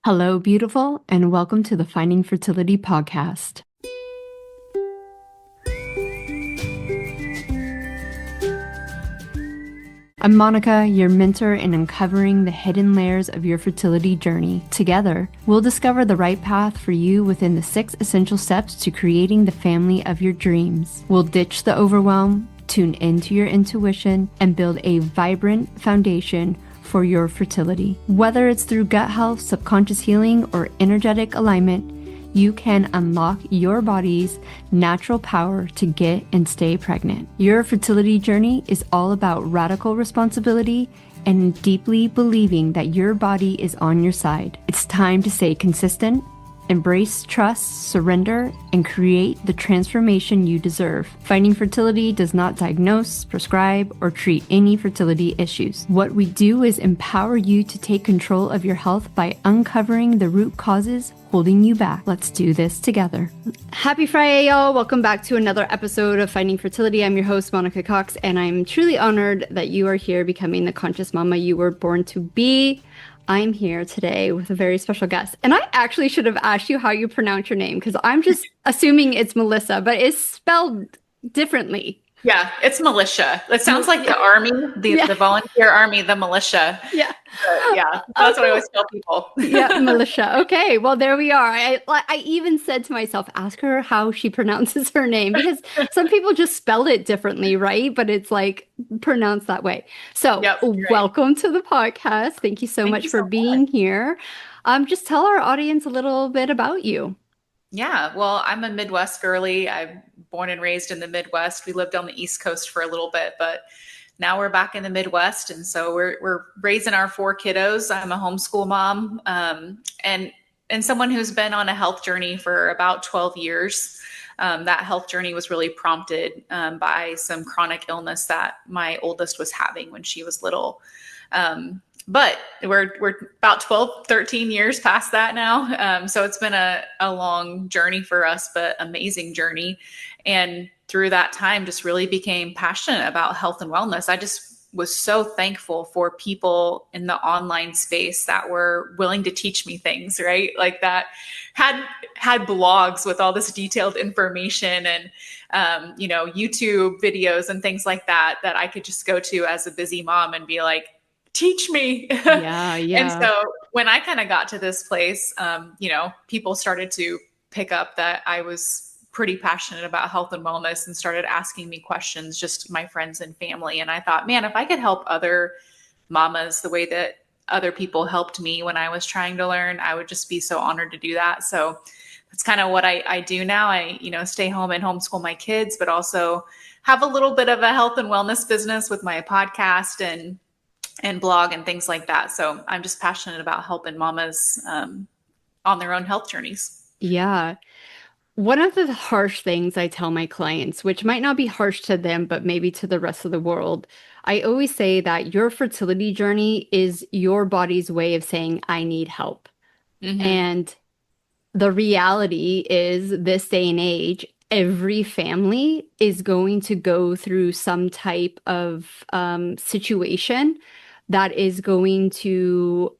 Hello, beautiful, and welcome to the Finding Fertility podcast. I'm Monica, your mentor in uncovering the hidden layers of your fertility journey. Together, we'll discover the right path for you within the 6 essential steps to creating the family of your dreams. We'll ditch the overwhelm, tune into your intuition, and build a vibrant foundation for your fertility. Whether it's through gut health, subconscious healing, or energetic alignment, you can unlock your body's natural power to get and stay pregnant. Your fertility journey is all about radical responsibility and deeply believing that your body is on your side. It's time to stay consistent, embrace trust, surrender, and create the transformation you deserve. Finding Fertility does not diagnose, prescribe, or treat any fertility issues. What we do is empower you to take control of your health by uncovering the root causes holding you back. Let's do this together. Happy Friday, y'all. Welcome back to another episode of Finding Fertility. I'm your host, Monica Cox, and I'm truly honored that you are here becoming the conscious mama you were born to be. I'm here today with a very special guest. And I actually should have asked you how you pronounce your name because I'm just assuming it's Melisha, but it's spelled differently. Yeah, it's Melisha. It sounds like the army, the volunteer army, the militia. Yeah. Yeah, that's what I always tell people. Yeah, Melisha. Okay, well, there we are. I even said to myself, ask her how she pronounces her name because some people just spell it differently, right? But it's like pronounced that way. So welcome to the podcast. Thank you so much for being here. Just tell our audience a little bit about you. Yeah, well, I'm a Midwest girly. I'm born and raised in the Midwest. We lived on the East Coast for a little bit, but now we're back in the Midwest. And so we're raising our 4 kiddos. I'm a homeschool mom, and someone who's been on a health journey for about 12 years. That health journey was really prompted by some chronic illness that my oldest was having when she was little. But we're about 12, 13 years past that now. So it's been a long journey for us, but amazing journey. And through that time, just really became passionate about health and wellness. I just was so thankful for people in the online space that were willing to teach me things, right? Like that had blogs with all this detailed information and, YouTube videos and things like that I could just go to as a busy mom and be like, teach me. Yeah. And so when I kind of got to this place, people started to pick up that I was pretty passionate about health and wellness and started asking me questions, just my friends and family. And I thought, man, if I could help other mamas the way that other people helped me when I was trying to learn, I would just be so honored to do that. So that's kind of what I do now. I, stay home and homeschool my kids, but also have a little bit of a health and wellness business with my podcast and blog and things like that. So I'm just passionate about helping mamas on their own health journeys. Yeah. One of the harsh things I tell my clients, which might not be harsh to them, but maybe to the rest of the world, I always say that your fertility journey is your body's way of saying, I need help. Mm-hmm. And the reality is this day and age, every family is going to go through some type of situation that is going to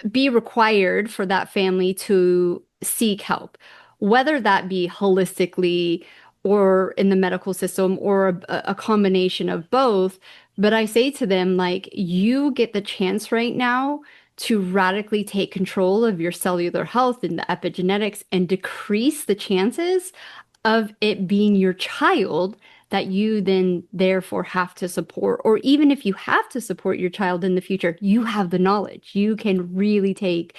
be required for that family to seek help, whether that be holistically or in the medical system or a combination of both. But I say to them, like, you get the chance right now to radically take control of your cellular health and the epigenetics and decrease the chances of it being your child that you then therefore have to support. Or even if you have to support your child in the future, you have the knowledge. You can really take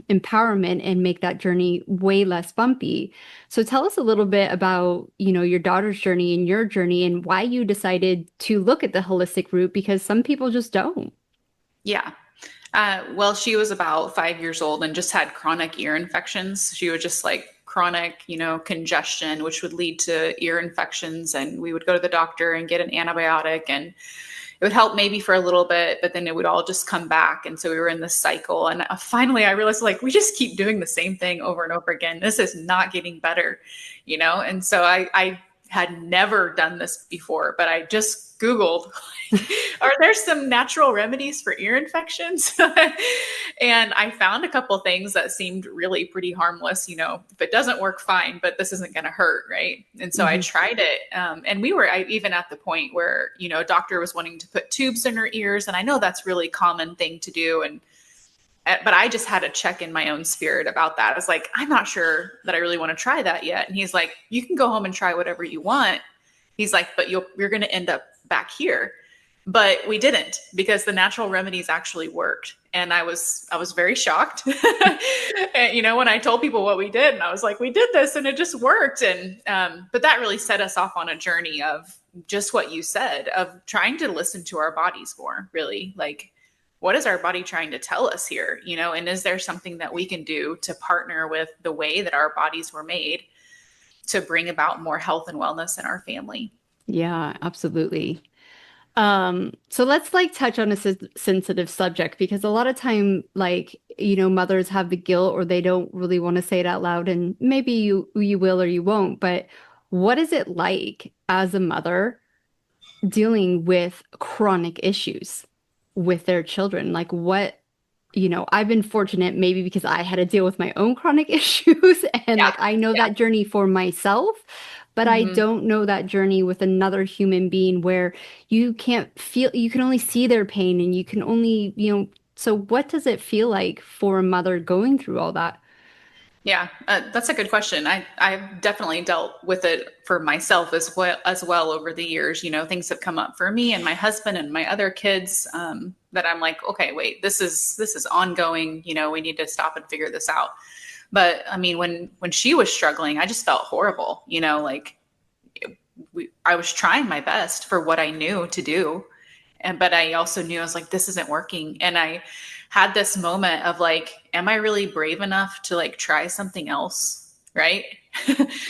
empowerment and make that journey way less bumpy. So tell us a little bit about, your daughter's journey and your journey and why you decided to look at the holistic route, because some people just don't. Yeah. Well, she was about 5 years old and just had chronic ear infections. She was just like chronic, congestion, which would lead to ear infections. And we would go to the doctor and get an antibiotic and it would help maybe for a little bit, but then it would all just come back. And so we were in this cycle. And finally I realized, like, we just keep doing the same thing over and over again. This is not getting better, And so I had never done this before, but I just Googled, are there some natural remedies for ear infections? And I found a couple things that seemed really pretty harmless. You know, if it doesn't work, fine, but this isn't going to hurt, right? And so I tried it. And we were even at the point where, you know, a doctor was wanting to put tubes in her ears. And I know that's really common thing to do. But I just had a check in my own spirit about that. I was like, I'm not sure that I really want to try that yet. And he's like, you can go home and try whatever you want. He's like, but you're going to end up back here. But we didn't, because the natural remedies actually worked. And I was very shocked. And, you know, when I told people what we did, and I was like, we did this and it just worked. And, but that really set us off on a journey of just what you said, of trying to listen to our bodies more, really. Like, what is our body trying to tell us here? You know, and is there something that we can do to partner with the way that our bodies were made to bring about more health and wellness in our family? Yeah, absolutely. So let's like touch on a sensitive subject, because a lot of time, like, you know, mothers have the guilt, or they don't really want to say it out loud, and maybe you will or you won't, but what is it like as a mother dealing with chronic issues with their children? Like, what, you know, I've been fortunate maybe because I had to deal with my own chronic issues, and Yeah. like I know that journey for myself, but I don't know that journey with another human being where you can't feel, you can only see their pain, and you can only, you know, so what does it feel like for a mother going through all that? Yeah, that's a good question. I've definitely dealt with it for myself as well over the years. You know, things have come up for me and my husband and my other kids, that I'm like, okay, wait, this is ongoing. You know, we need to stop and figure this out. But I mean, when she was struggling, I just felt horrible. You know, like I was trying my best for what I knew to do, but I also knew, I was like, this isn't working. And I had this moment of like, am I really brave enough to like try something else? Right.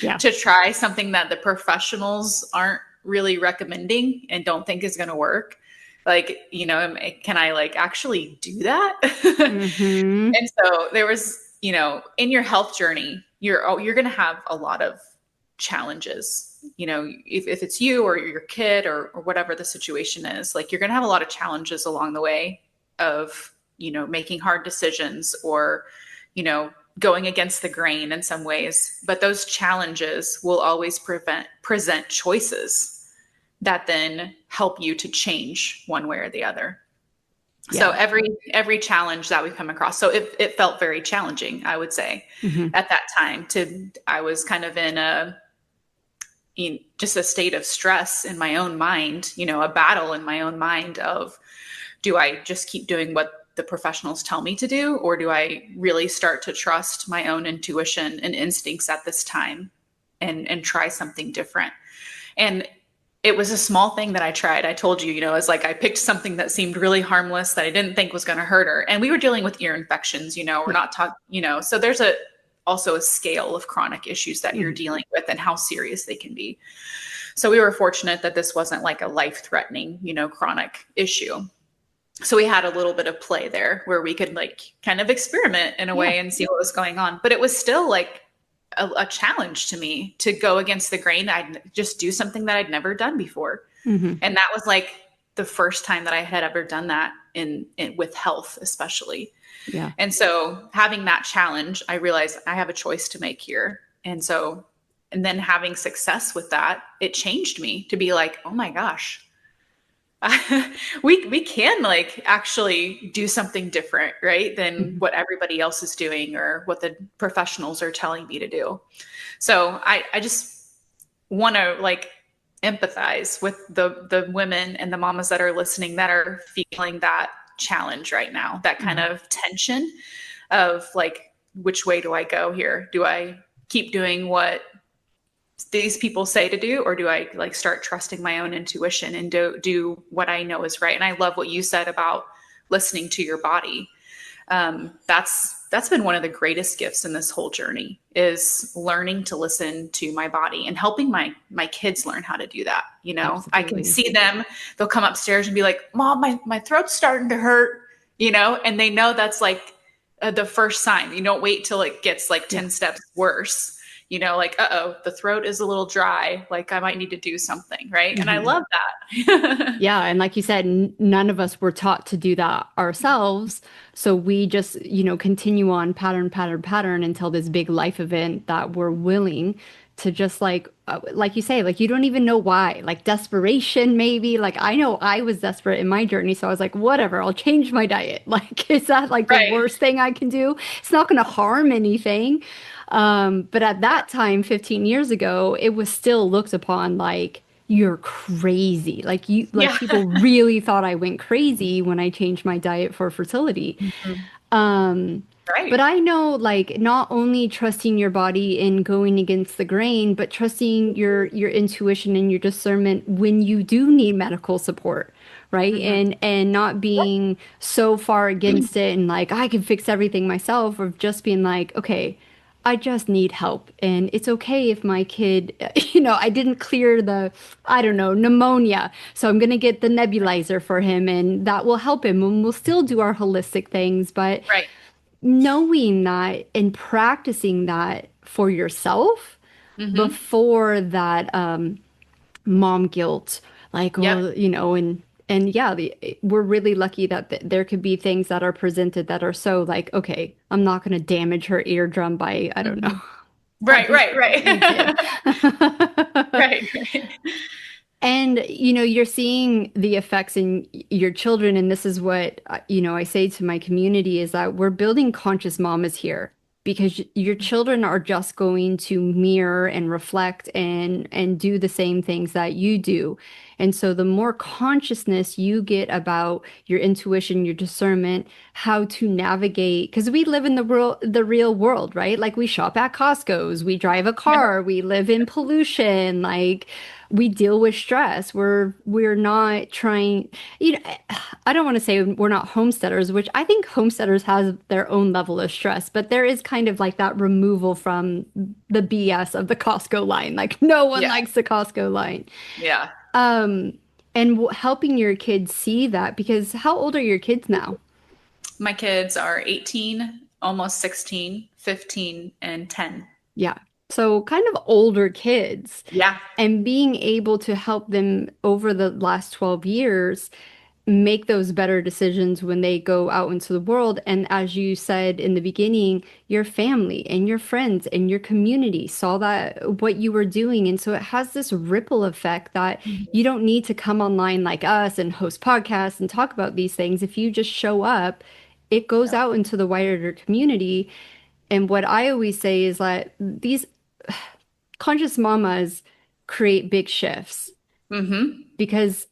Yeah. To try something that the professionals aren't really recommending and don't think is going to work. Like, you know, can I like actually do that? Mm-hmm. And so there was, you know, in your health journey, you're going to have a lot of challenges. You know, if it's you or your kid or whatever the situation is, like you're going to have a lot of challenges along the way of, you know, making hard decisions or, you know, going against the grain in some ways. But those challenges will always present choices that then help you to change one way or the other. Yeah. So every challenge that we come across, so it felt very challenging, I would say, at that time. I was kind of in just a state of stress in my own mind, you know, a battle in my own mind of, do I just keep doing what the professionals tell me to do, or do I really start to trust my own intuition and instincts at this time and try something different? And it was a small thing that I tried. I told you, you know, it's like I picked something that seemed really harmless that I didn't think was going to hurt her. And we were dealing with ear infections, you know, we're not talking, you know, so there's also a scale of chronic issues that you're dealing with and how serious they can be. So we were fortunate that this wasn't like a life-threatening, you know, chronic issue. So we had a little bit of play there where we could like kind of experiment in a way and see what was going on. But it was still like a challenge to me to go against the grain. I'd just do something that I'd never done before. And that was like the first time that I had ever done that in with health, especially. Yeah. And so having that challenge, I realized I have a choice to make here. And then having success with that, it changed me to be like, oh my gosh, we can like actually do something different, right, than what everybody else is doing or what the professionals are telling me to do. So I just want to like empathize with the women and the mamas that are listening that are feeling that challenge right now, that kind of tension of like, which way do I go here? Do I keep doing what these people say to do, or do I like start trusting my own intuition and do what I know is right? And I love what you said about listening to your body. That's been one of the greatest gifts in this whole journey, is learning to listen to my body and helping my kids learn how to do that. You know, absolutely. I can see them, they'll come upstairs and be like, Mom, my throat's starting to hurt, you know, and they know that's like the first sign. You don't wait till it gets like 10 steps worse. like, uh-oh, the throat is a little dry. Like I might need to do something. Right. And I love that. Yeah. And like you said, none of us were taught to do that ourselves. So we just, continue on pattern until this big life event that we're willing to just like you say, like you don't even know why, like desperation, maybe. Like I know I was desperate in my journey. So I was like, whatever, I'll change my diet. Like, is that like the Right. worst thing I can do? It's not going to harm anything. But at that time, 15 years ago, it was still looked upon like, you're crazy. Like Yeah. people really thought I went crazy when I changed my diet for fertility. Mhm. Um, but Right. I know like not only trusting your body in going against the grain, but trusting your intuition and your discernment when you do need medical support, right? Hmm. And not being so far against it and like I can fix everything myself, or just being like, okay, I just need help. And it's okay if my kid, I didn't clear I don't know, pneumonia. So I'm going to get the nebulizer for him and that will help him. And we'll still do our holistic things. But Right. knowing that and practicing that for yourself Hmm. before that mom guilt, like, Yep. well, and yeah, we're really lucky that there could be things that are presented that are so like, okay, I'm not going to damage her eardrum by, I don't know, Hmm. Right. having Right. sex with my kid. Right. Right. Right. And you're seeing the effects in your children, and this is what I say to my community is that we're building conscious mamas here because your children are just going to mirror and reflect and do the same things that you do. And so the more consciousness you get about your intuition, your discernment, how to navigate, because we live in the real world, right? Like we shop at Costco's, we drive a car, we live in pollution, like we deal with stress. We're not trying, you know, I don't want to say we're not homesteaders, which I think homesteaders has their own level of stress, but there is kind of like that removal from the BS of the Costco line. Like no one Yeah. likes the Costco line. Yeah. Um, and helping your kids see that because how old are your kids now? My kids are 18, almost 16, 15, and 10. Yeah. So kind of older kids Yeah. and being able to help them over the last 12 years make those better decisions when they go out into the world. And as you said in the beginning, your family and your friends and your community saw that what you were doing. And so it has this ripple effect that you don't need to come online like us and host podcasts and talk about these things. If you just show up, it goes out into the wider community. And what I always say is that these conscious mamas create big shifts Mm-hmm. because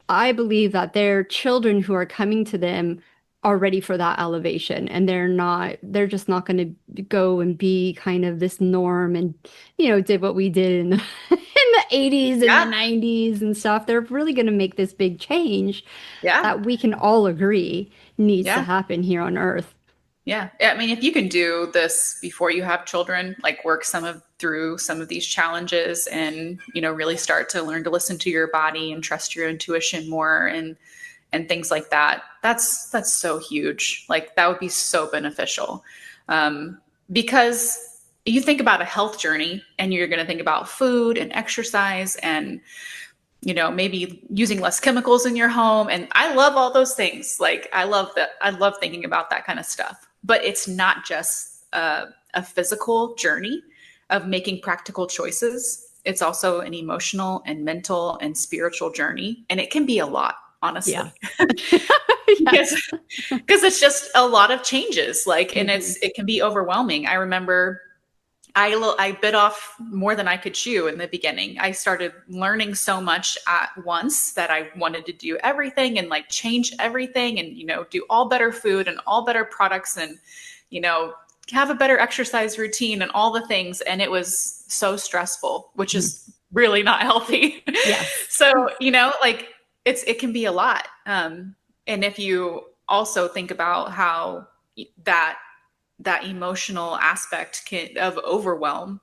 I believe that their children who are coming to them are ready for that elevation and they're just not going to go and be kind of this norm and, did what we did in the, in the 80s and the Yeah. 90s and stuff. They're really going to make this big change Yeah. that we can all agree needs to Yeah. happen here on Earth. Yeah. I mean, if you can do this before you have children, like work through some of these challenges and, really start to learn to listen to your body and trust your intuition more and things like that. That's so huge. Like that would be so beneficial. Because you think about a health journey and you're going to think about food and exercise and maybe using less chemicals in your home. And I love all those things. Like I love that. I love thinking about that kind of stuff, but it's not just a physical journey of making practical choices. It's also an emotional and mental and spiritual journey. And it can be a lot, Yeah. honestly, Yeah. because it's just a lot of changes. Like, and Mhm. it can be overwhelming. I remember I bit off more than I could chew in the beginning. I started learning so much at once that I wanted to do everything and like change everything and, do all better food and all better products and, you know, have a better exercise routine and all the things. And it was so stressful, which Mhm. is really not healthy. Yes. So, like it can be a lot. And if you also think about how that emotional aspect of overwhelm,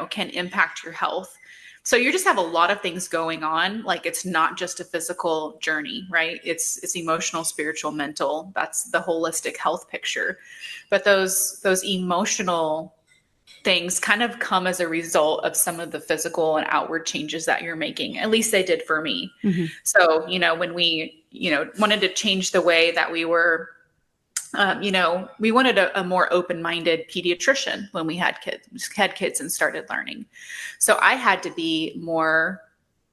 can impact your health. So you just have a lot of things going on. Like it's not just a physical journey, right? It's emotional, spiritual, mental. That's the holistic health picture. But those emotional things kind of come as a result of some of the physical and outward changes that you're making. At least they did for me. Mm-hmm. So, when we, wanted to change the way that we were, we wanted a more open-minded pediatrician when we had kids and started learning. So I had to be more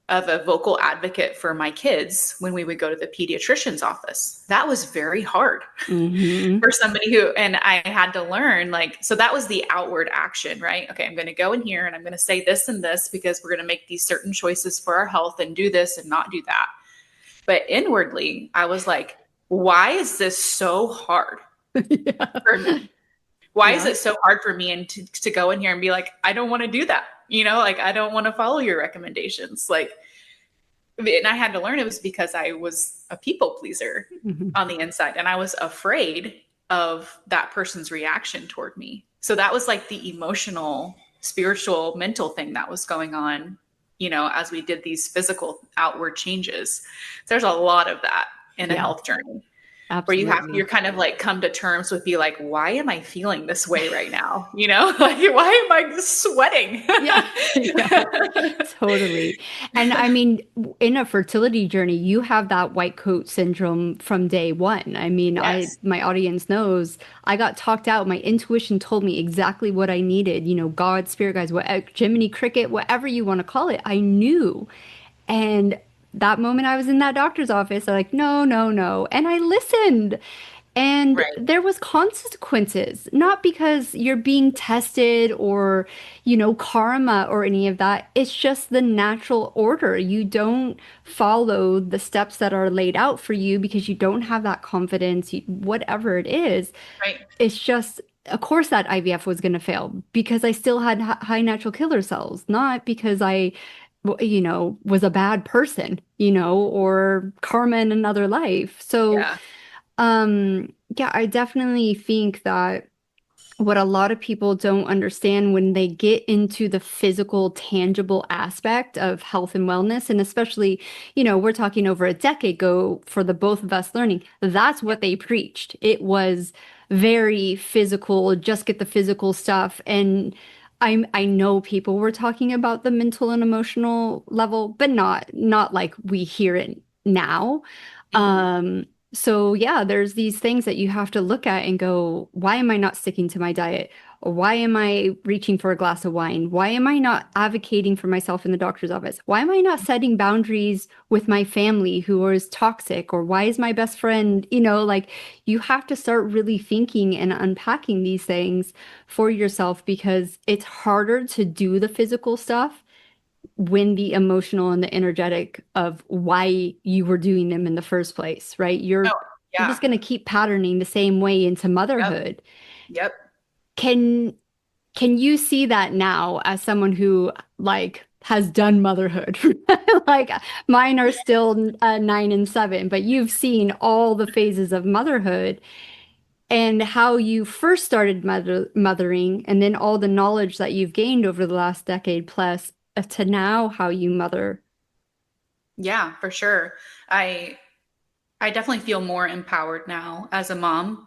of a vocal advocate for my kids when we would go to the pediatrician's office. That was very hard for somebody and I had to learn, so that was the outward action, right? Okay, I'm going to go in here and I'm going to say this and this because we're going to make these certain choices for our health and do this and not do that. But inwardly, I was like, why is this so hard for me? Why is it so hard for me and to go in here and be like, I don't want to do that. I don't want to follow your recommendations. And I had to learn it was because I was a people pleaser on the inside. And I was afraid of that person's reaction toward me. So that was the emotional, spiritual, mental thing that was going on, as we did these physical outward changes. There's a lot of that in a health journey. Absolutely. Where you're kind of come to terms with why am I feeling this way right now? Why am I sweating? Totally. And I mean, in a fertility journey, you have that white coat syndrome from day one. I mean, my audience knows I got talked out. My intuition told me exactly what I needed. God, spirit guides, Jiminy Cricket, whatever you want to call it, I knew. And that moment I was in that doctor's office, I'm like, no, no, no. And I listened. And there was consequences, not because you're being tested or, karma or any of that. It's just the natural order. You don't follow the steps that are laid out for you because you don't have that confidence, whatever it is. Right. It's just, of course, that IVF was going to fail because I still had high natural killer cells, not because I was a bad person, or karma in another life. So, I definitely think that what a lot of people don't understand when they get into the physical, tangible aspect of health and wellness, and especially, we're talking over a decade ago for the both of us learning, that's what they preached. It was very physical, just get the physical stuff. And I know people were talking about the mental and emotional level, but not like we hear it now. So there's these things that you have to look at and go, why am I not sticking to my diet? Or why am I reaching for a glass of wine? Why am I not advocating for myself in the doctor's office? Why am I not setting boundaries with my family who is toxic? Or why is my best friend, you have to start really thinking and unpacking these things for yourself because it's harder to do the physical stuff when the emotional and the energetic of why you were doing them in the first place, right? You're just going to keep patterning the same way into motherhood. Yep. Can you see that now as someone who has done motherhood? Mine are still 9 and 7, but you've seen all the phases of motherhood and how you first started mothering and then all the knowledge that you've gained over the last decade plus to now how you mother. Yeah, for sure. I definitely feel more empowered now as a mom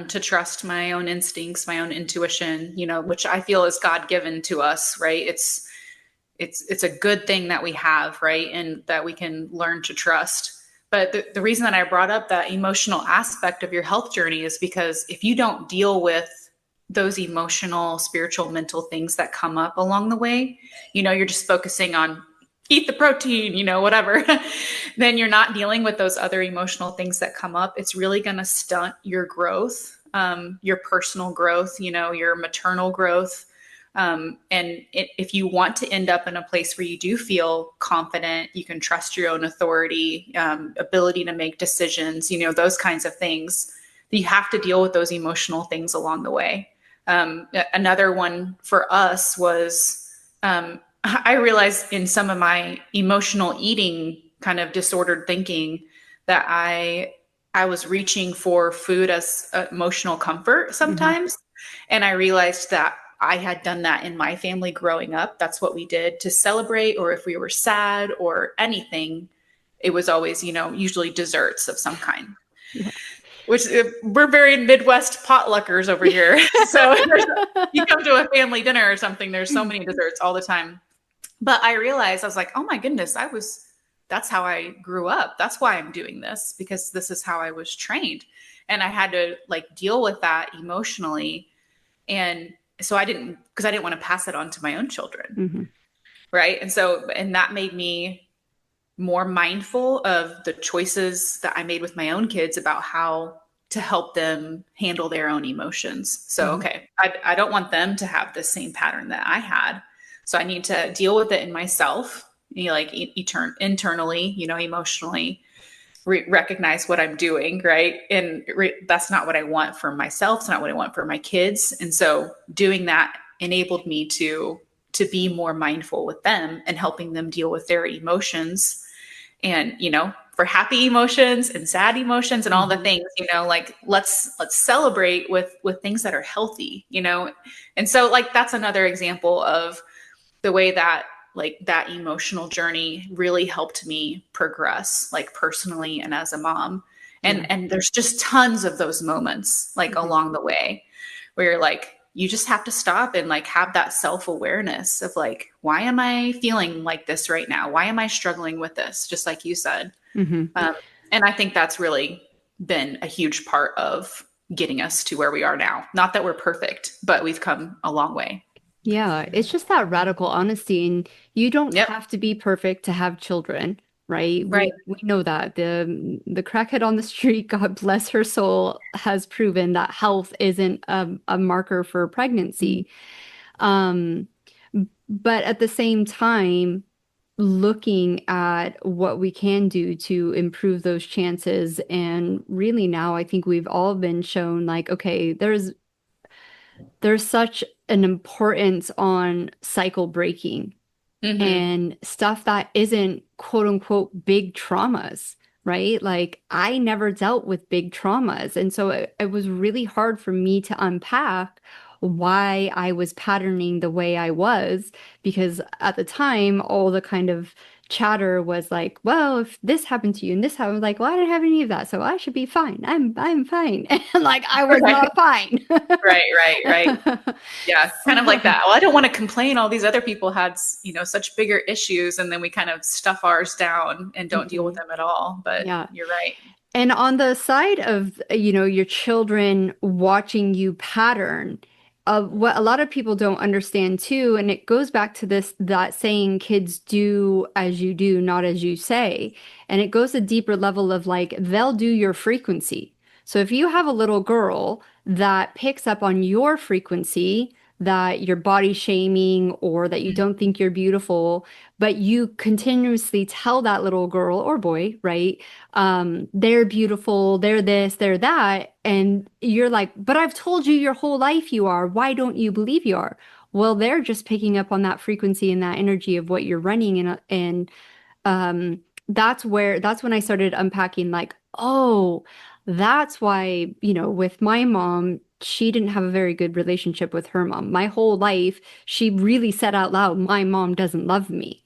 to trust my own instincts, my own intuition, which I feel is God-given to us, right? It's a good thing that we have, right? And that we can learn to trust. But the reason that I brought up that emotional aspect of your health journey is because if you don't deal with those emotional, spiritual, mental things that come up along the way, you're just focusing on eat the protein, whatever, then you're not dealing with those other emotional things that come up. It's really going to stunt your growth, your personal growth, your maternal growth. If you want to end up in a place where you do feel confident, you can trust your own authority, ability to make decisions, those kinds of things, you have to deal with those emotional things along the way. Another one for us was, I realized in some of my emotional eating kind of disordered thinking that I was reaching for food as emotional comfort sometimes. And I realized that I had done that in my family growing up. That's what we did to celebrate, or if we were sad or anything, it was always, usually desserts of some kind. which we're very Midwest potluckers over here. So you come to a family dinner or something, there's so many desserts all the time. But I realized, I was like, oh my goodness, that's how I grew up. That's why I'm doing this, because this is how I was trained. And I had to like deal with that emotionally. And so because I didn't want to pass it on to my own children. Mm-hmm. Right. And that made me more mindful of the choices that I made with my own kids about how to help them handle their own emotions. So, okay, I don't want them to have the same pattern that I had. So I need to deal with it in myself, like internally, emotionally, recognize what I'm doing. Right. And that's not what I want for myself. It's not what I want for my kids. And so doing that enabled me to be more mindful with them and helping them deal with their emotions. And, for happy emotions and sad emotions and all the things, like let's celebrate with things that are healthy, And so like, that's another example of the way that like that emotional journey really helped me progress, like personally and as a mom. And there's just tons of those moments like along the way where you're like, you just have to stop and like have that self-awareness of like, why am I feeling like this right now? Why am I struggling with this? Just like you said. And I think that's really been a huge part of getting us to where we are now. Not that we're perfect, but we've come a long way. Yeah, it's just that radical honesty, and you don't have to be perfect to have children, right? Right. We know that the crackhead on the street, God bless her soul, has proven that health isn't a marker for pregnancy. But at the same time, looking at what we can do to improve those chances, and really now I think we've all been shown like, okay, there's such an importance on cycle breaking and stuff that isn't quote unquote big traumas, right? Like I never dealt with big traumas. And so it was really hard for me to unpack why I was patterning the way I was, because at the time, all the kind of chatter was like, well, if this happened to you and this happened, like, well, I didn't have any of that, so I should be fine. I'm fine. And like I was not fine. Right. Yeah, kind of like that. Well, I don't want to complain. All these other people had, such bigger issues, and then we kind of stuff ours down and don't deal with them at all. But you're right. And on the side of, your children watching you pattern, what a lot of people don't understand too, and it goes back to that saying, kids do as you do, not as you say. And it goes a deeper level of like, they'll do your frequency. So if you have a little girl that picks up on your frequency, that you're body shaming or that you don't think you're beautiful, but you continuously tell that little girl or boy, right? They're beautiful, they're this, they're that. And you're like, but I've told you your whole life you are. Why don't you believe you are? Well, they're just picking up on that frequency and that energy of what you're running. That's when I started unpacking like, oh, that's why, with my mom, she didn't have a very good relationship with her mom. My whole life, she really said out loud, my mom doesn't love me.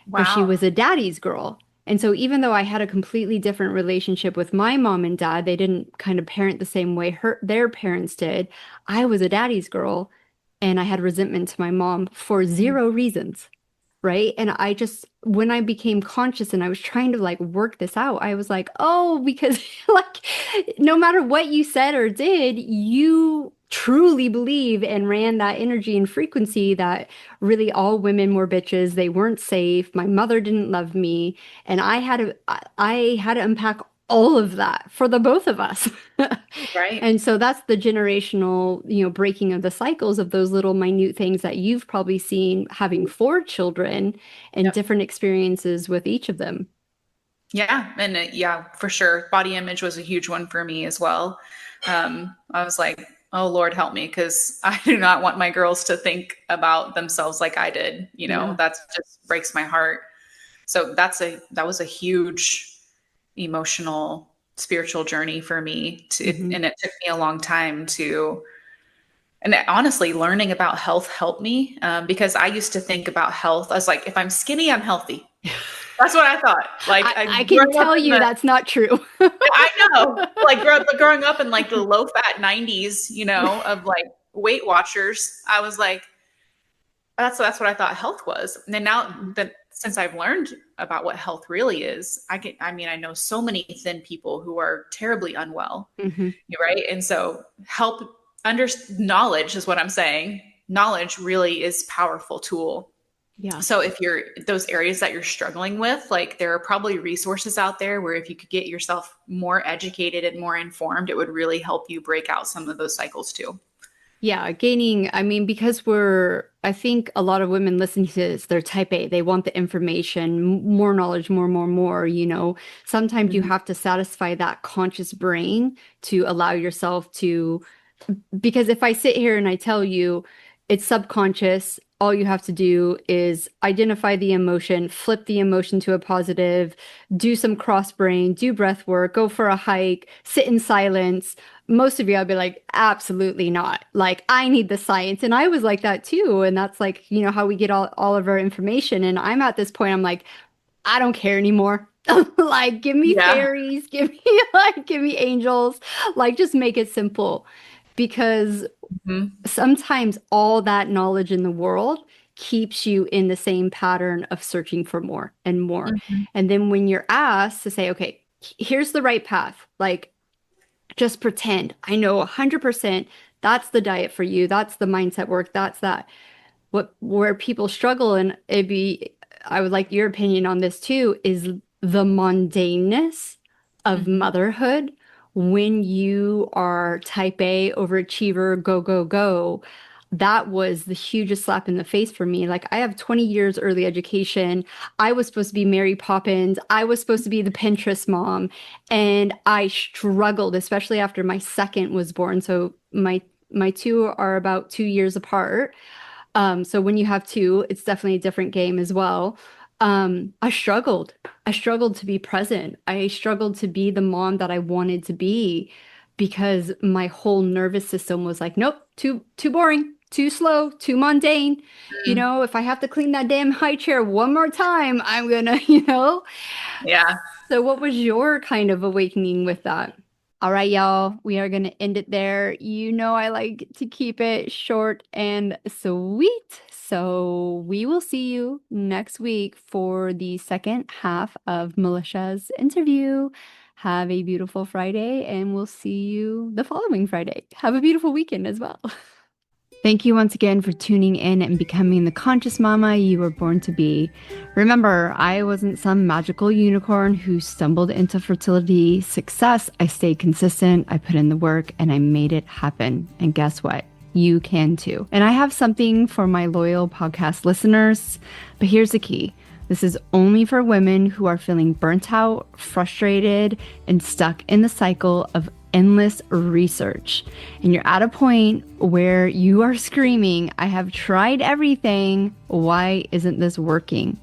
Wow. But she was a daddy's girl. And so even though I had a completely different relationship with my mom and dad, they didn't kind of parent the same way their parents did. I was a daddy's girl, and I had resentment to my mom for zero reasons. Right. And when I became conscious and I was trying to like work this out, I was like, oh, because like no matter what you said or did, you truly believe and ran that energy and frequency that really all women were bitches. They weren't safe. My mother didn't love me. And I had to unpack all of that for the both of us. Right. And so that's the generational, breaking of the cycles of those little minute things that you've probably seen having 4 children and different experiences with each of them. Yeah. And for sure. Body image was a huge one for me as well. I was like, oh, Lord, help me. Cause I do not want my girls to think about themselves like I did. That's just breaks my heart. So that was a huge emotional, spiritual journey for me and it took me a long time and honestly, learning about health helped me because I used to think about health. I was like, if I'm skinny, I'm healthy. That's what I thought. Like I can tell you that's not true. I know. Like growing up in like the low fat 90s, of like Weight Watchers, I was like, that's what I thought health was. And then now that since I've learned about what health really is, I know so many thin people who are terribly unwell, right? And so knowledge is what I'm saying. Knowledge really is a powerful tool. Yeah. So if those areas that you're struggling with, like there are probably resources out there where if you could get yourself more educated and more informed, it would really help you break out some of those cycles too. Yeah, because I think a lot of women listening to this, they're type A. They want the information, more knowledge, more, Sometimes you have to satisfy that conscious brain to allow yourself to, because if I sit here and I tell you it's subconscious, all you have to do is identify the emotion, flip the emotion to a positive, do some cross brain, do breath work, go for a hike, sit in silence. Most of you, I'll be like, absolutely not. Like, I need the science. And I was like that too. And that's like, how we get all of our information. And I'm at this point, I'm like, I don't care anymore. Like, give me fairies, give me angels, like, just make it simple. Because sometimes all that knowledge in the world keeps you in the same pattern of searching for more and more. And then when you're asked to say, okay, here's the right path, like just pretend I know 100% that's the diet for you. That's the mindset work. That's that. Where people struggle, and I would like your opinion on this too, is the mundaneness of motherhood. When you are type A, overachiever, go, that was the hugest slap in the face for me. Like, I have 20 years early education. I was supposed to be Mary Poppins. I was supposed to be the Pinterest mom. And I struggled, especially after my second was born. So my two are about 2 years apart. So when you have two, it's definitely a different game as well. I struggled to be present. I struggled to be the mom that I wanted to be because my whole nervous system was like, nope, too boring, too slow, too mundane. If I have to clean that damn high chair one more time, I'm gonna, Yeah. So what was your kind of awakening with that? All right, y'all, we are going to end it there. I like to keep it short and sweet. So we will see you next week for the second half of Melisha's interview. Have a beautiful Friday, and we'll see you the following Friday. Have a beautiful weekend as well. Thank you once again for tuning in and becoming the conscious mama you were born to be. Remember, I wasn't some magical unicorn who stumbled into fertility success. I stayed consistent, I put in the work, and I made it happen. And guess what? You can too. And I have something for my loyal podcast listeners, but here's the key. This is only for women who are feeling burnt out, frustrated, and stuck in the cycle of endless research. And you're at a point where you are screaming, I have tried everything. Why isn't this working?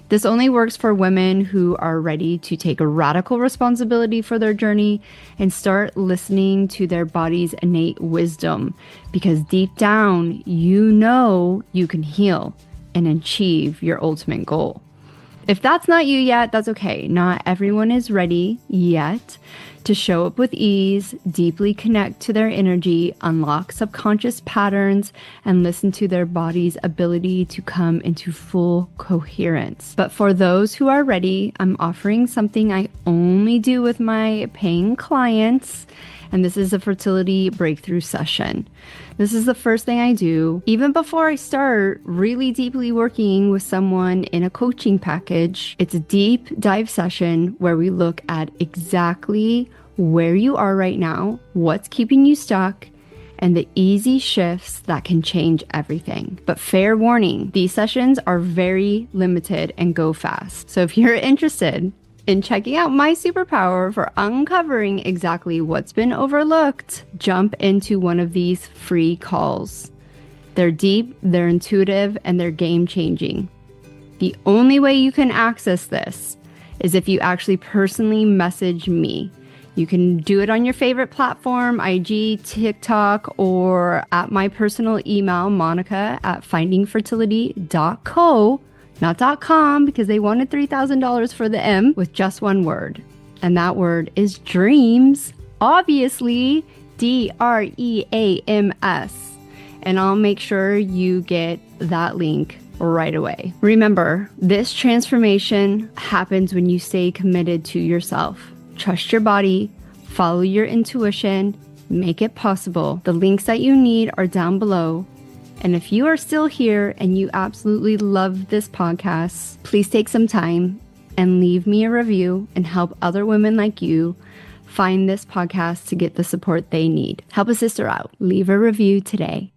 This only works for women who are ready to take a radical responsibility for their journey and start listening to their body's innate wisdom. Because deep down, you can heal and achieve your ultimate goal. If that's not you yet, that's okay. Not everyone is ready yet to show up with ease, deeply connect to their energy, unlock subconscious patterns, and listen to their body's ability to come into full coherence. But for those who are ready, I'm offering something I only do with my paying clients, and this is a fertility breakthrough session. This is the first thing I do, even before I start really deeply working with someone in a coaching package. It's a deep dive session where we look at exactly where you are right now, what's keeping you stuck, and the easy shifts that can change everything. But fair warning, these sessions are very limited and go fast. So if you're interested in checking out my superpower for uncovering exactly what's been overlooked, jump into one of these free calls. They're deep, they're intuitive, and they're game-changing. The only way you can access this is if you actually personally message me. You can do it on your favorite platform, IG, TikTok, or at my personal email, monica@findingfertility.co. Not .com, because they wanted $3,000 for the M with just one word. And that word is dreams. Obviously, DREAMS. And I'll make sure you get that link right away. Remember, this transformation happens when you stay committed to yourself. Trust your body, follow your intuition, make it possible. The links that you need are down below. And if you are still here and you absolutely love this podcast, please take some time and leave me a review and help other women like you find this podcast to get the support they need. Help a sister out. Leave a review today.